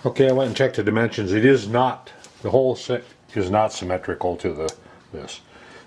Okay, I went and checked the dimensions. It is not, the whole set is not symmetrical to this.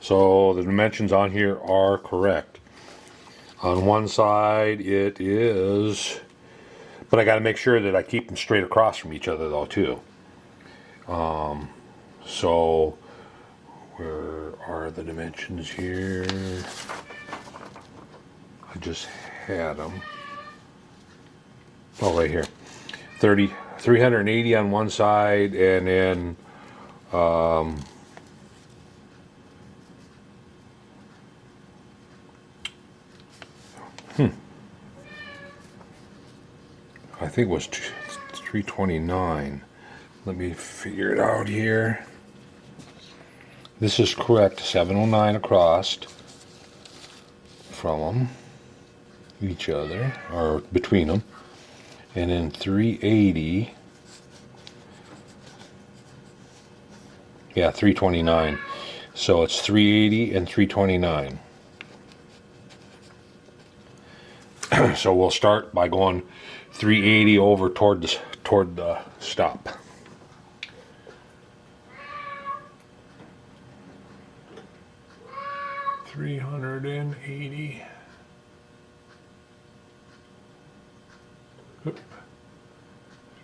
So the dimensions on here are correct. On one side it is, but I got to make sure that I keep them straight across from each other though too. So where are the dimensions here? I just had them. Oh, right here. 380 on one side, and then I think it was 329. Let me figure it out here. This is correct, 709 across from them, each other, or between them, and then 380. Yeah, 329. So it's 380 and 329. So we'll start by going 380 over toward the stop. $380.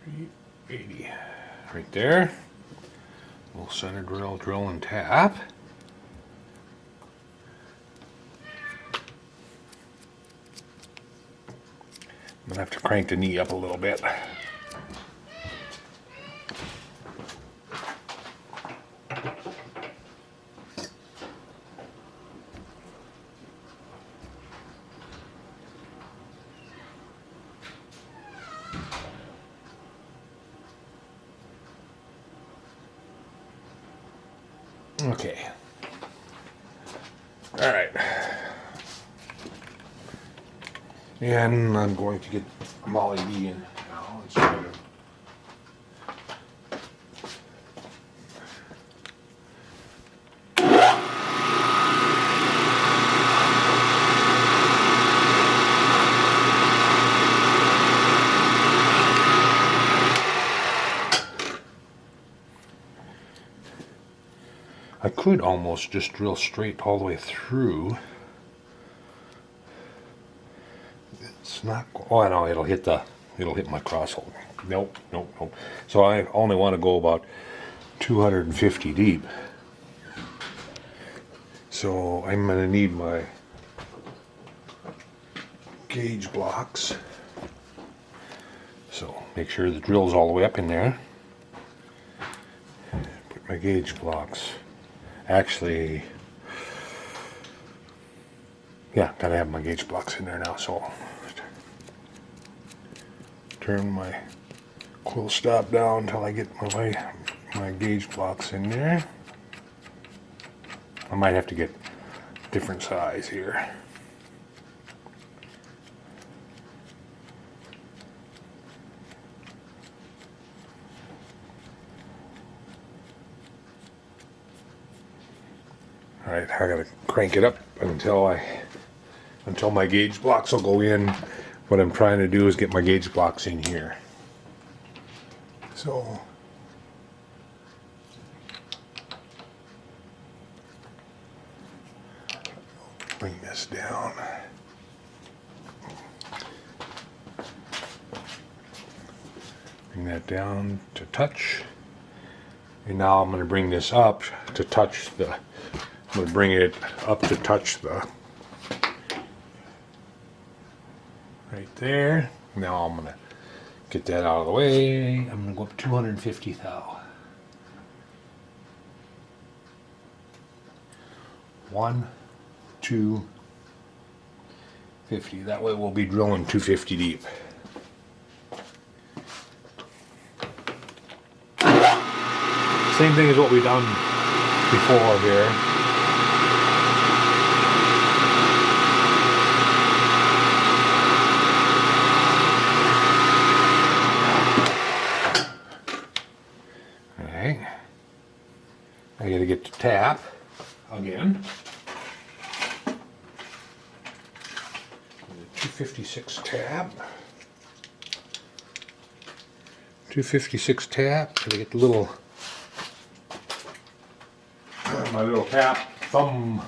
380. Right there. We'll center drill, drill and tap. I'm gonna have to crank the knee up a little bit. Okay. All right. And I'm going to get Molly B in now instead of. I could almost just drill straight all the way through. It's not. Oh, I know it'll hit my cross hole. Nope, nope, nope. So I only want to go about 250 deep. So I'm gonna need my gauge blocks. So make sure the drill's all the way up in there. Put my gauge blocks. Actually, yeah, gotta have my gauge blocks in there now. So turn my quill stop down until I get my gauge blocks in there. I might have to get different size here. All right, I gotta crank it up until my gauge blocks will go in. What I'm trying to do is get my gauge blocks in here. So bring this down. Bring that down to touch. And now I'm going to bring this up to touch the. I'm going to bring it up to touch the. Right there. Now I'm going to get that out of the way. I'm going to go up 250 thou. 1, 2, 50. That way we'll be drilling 250 deep. Same thing as what we've done before here. Alright. I gotta get to tap again. 256 tab. 256 tap. Gonna get the little my little tap thumb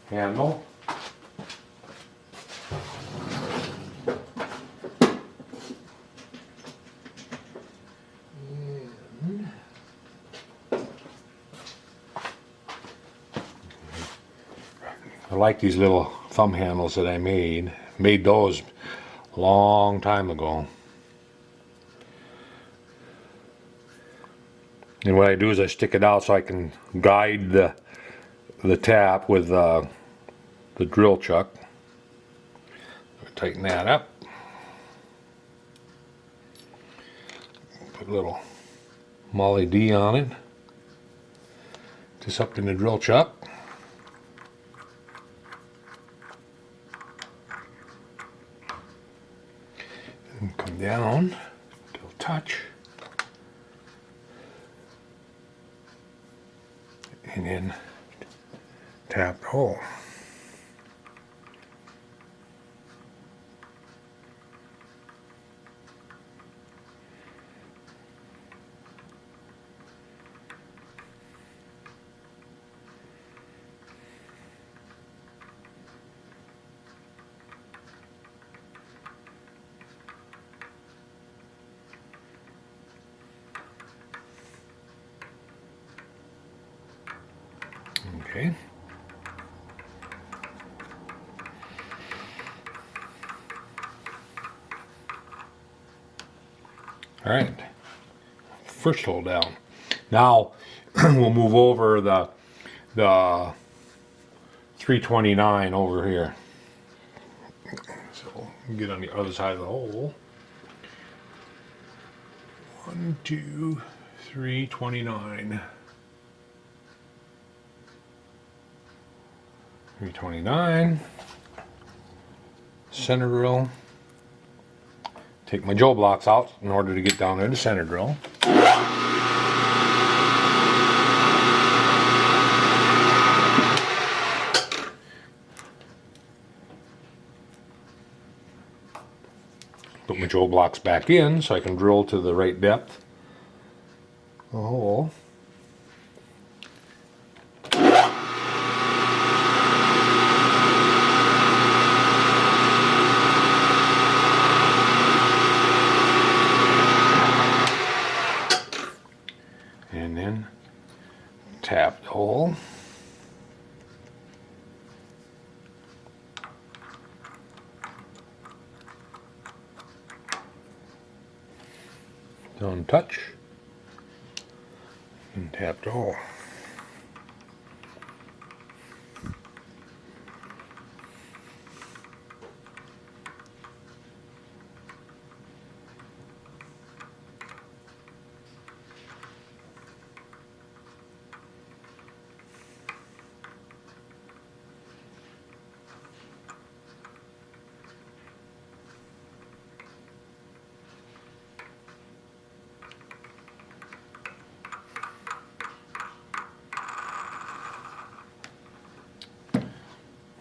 handle. I like these little thumb handles that I made. Made those a long time ago. And what I do is I stick it out so I can guide the tap with the drill chuck. Tighten that up. Put a little Molly D on it. Just up in the drill chuck. And come down, it'll touch. And then tap the hole. Okay. All right. First hole down. Now we'll move over the 329 over here. So get on the other side of the hole. 1, 2, 3, 29. 329, center drill. Take my Joe blocks out in order to get down there to center drill. Put my Joe blocks back in so I can drill to the right depth. The hole. And then tap the hole. Don't touch. And tap the hole.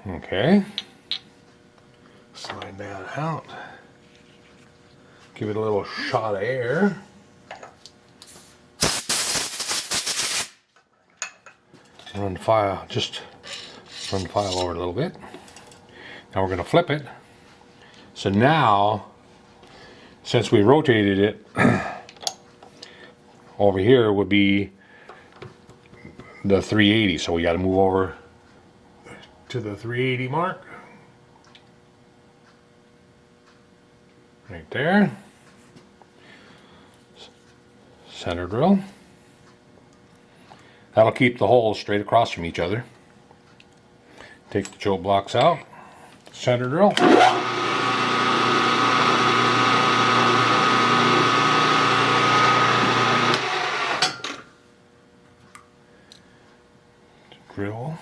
Okay, slide that out, give it a little shot of air, run the file, just run the file over a little bit. Now we're going to flip it. So now, since we rotated it, over here would be the 380, so we got to move over to the 380 mark. Right there. Center drill. That'll keep the holes straight across from each other. Take the Joe blocks out. Center drill. Drill.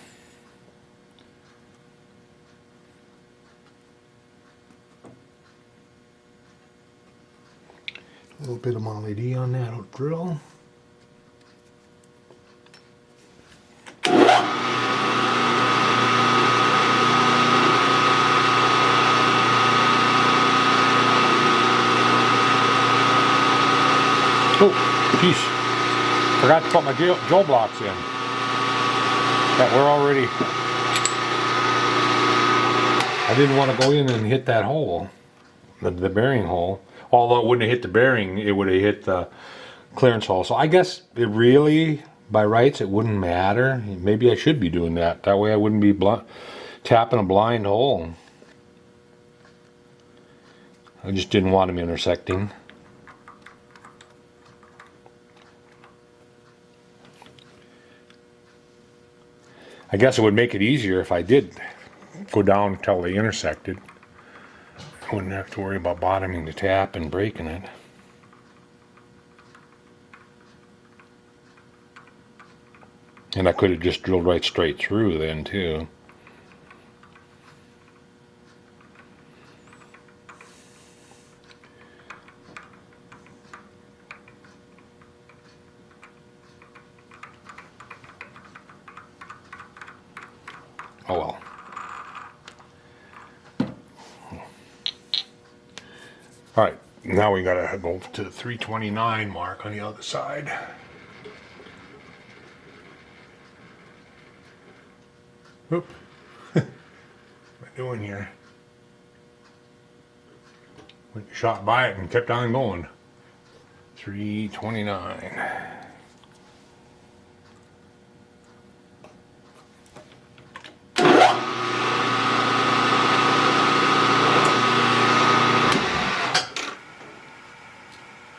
A little bit of Molly D on that drill. Oh, geez. Forgot to put my Joe blocks in. That we're already... I didn't want to go in and hit that hole. The bearing hole. Although it wouldn't have hit the bearing, it would have hit the clearance hole. So I guess it really, by rights, it wouldn't matter. Maybe I should be doing that. That way I wouldn't be tapping a blind hole. I just didn't want them intersecting. I guess it would make it easier if I did go down until they intersected. I wouldn't have to worry about bottoming the tap and breaking it. And I could have just drilled right straight through then too. Oh well. Alright, now we gotta go to the 329 mark on the other side. Oop. What am I doing here? Went shot by it and kept on going. 329.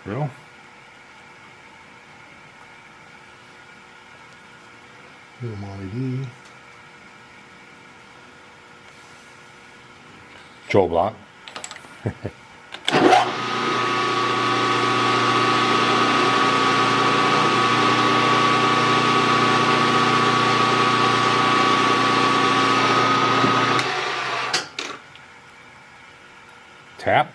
Real? Little LED. Joe block. Tap.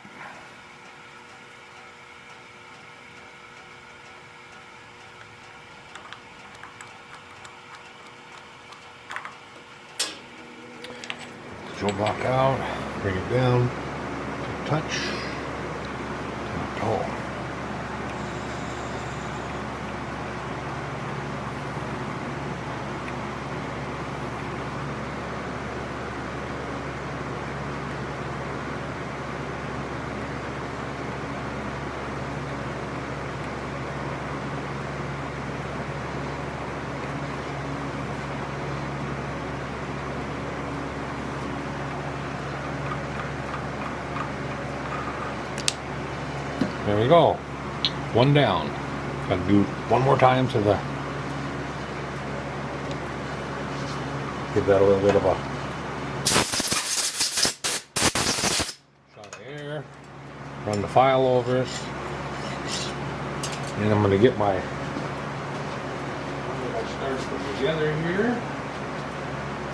Joe block out, bring it down, touch, oh. There we go. One down. Gotta do one more time to the... Give that a little bit of a shot of air. Run the file over it. And I'm gonna get my starts put together here.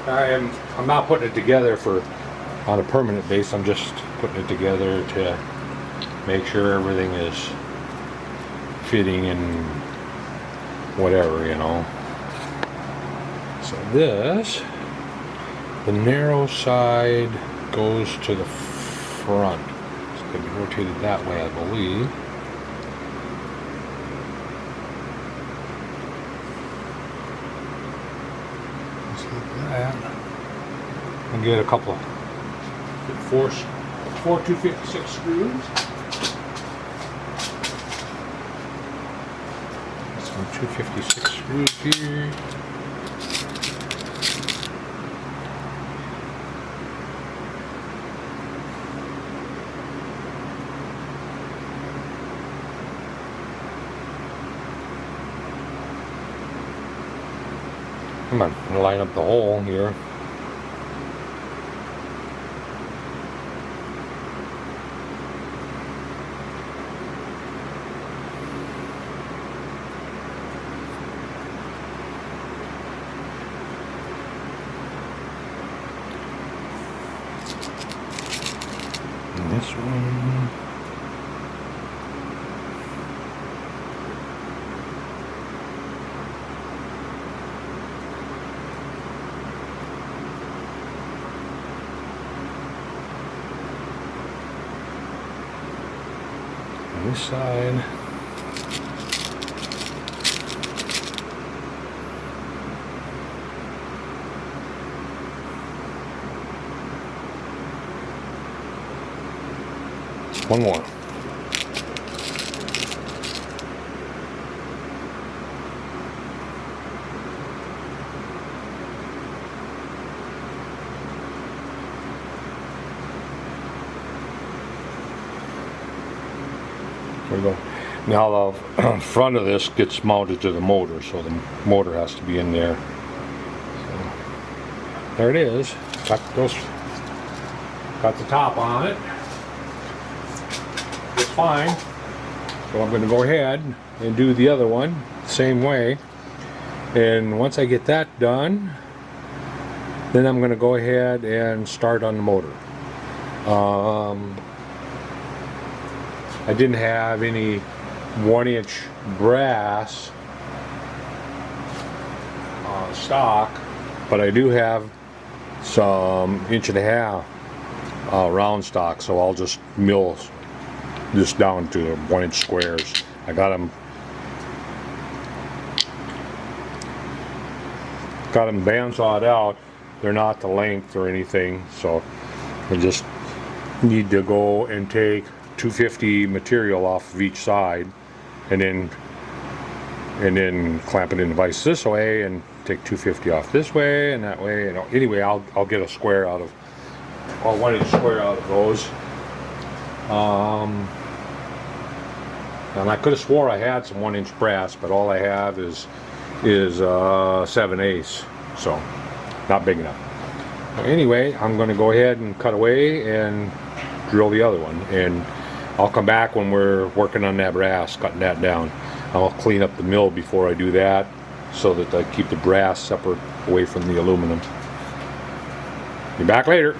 I'm not putting it together on a permanent base. I'm just putting it together to make sure everything is fitting and whatever, you know. So this, the narrow side goes to the front. It's going to be rotated that way, I believe. Just like that. And get a couple of four 256 screws. 256 screws here. Come on, I'm gonna line up the hole here. This one. On this side. One more. There we go. Now the front of this gets mounted to the motor, so the motor has to be in there. So, there it is. Got the top on it. It's fine. So I'm going to go ahead and do the other one the same way. And once I get that done, then I'm going to go ahead and start on the motor. I didn't have any 1-inch brass stock, but I do have some 1.5 inch round stock, so I'll just mill this down to 1-inch squares. I got them bandsawed out. They're not the length or anything, so I just need to go and take 250 material off of each side, and then clamp it in the vise this way, and take 250 off this way and that way. And anyway, I'll get a square out of, or 1-inch square out of those. And I could have swore I had some 1-inch brass, but all I have is 7/8, so not big enough. Anyway, I'm going to go ahead and cut away and drill the other one, and I'll come back when we're working on that brass, cutting that down. I'll clean up the mill before I do that, so that I keep the brass separate away from the aluminum. Be back later.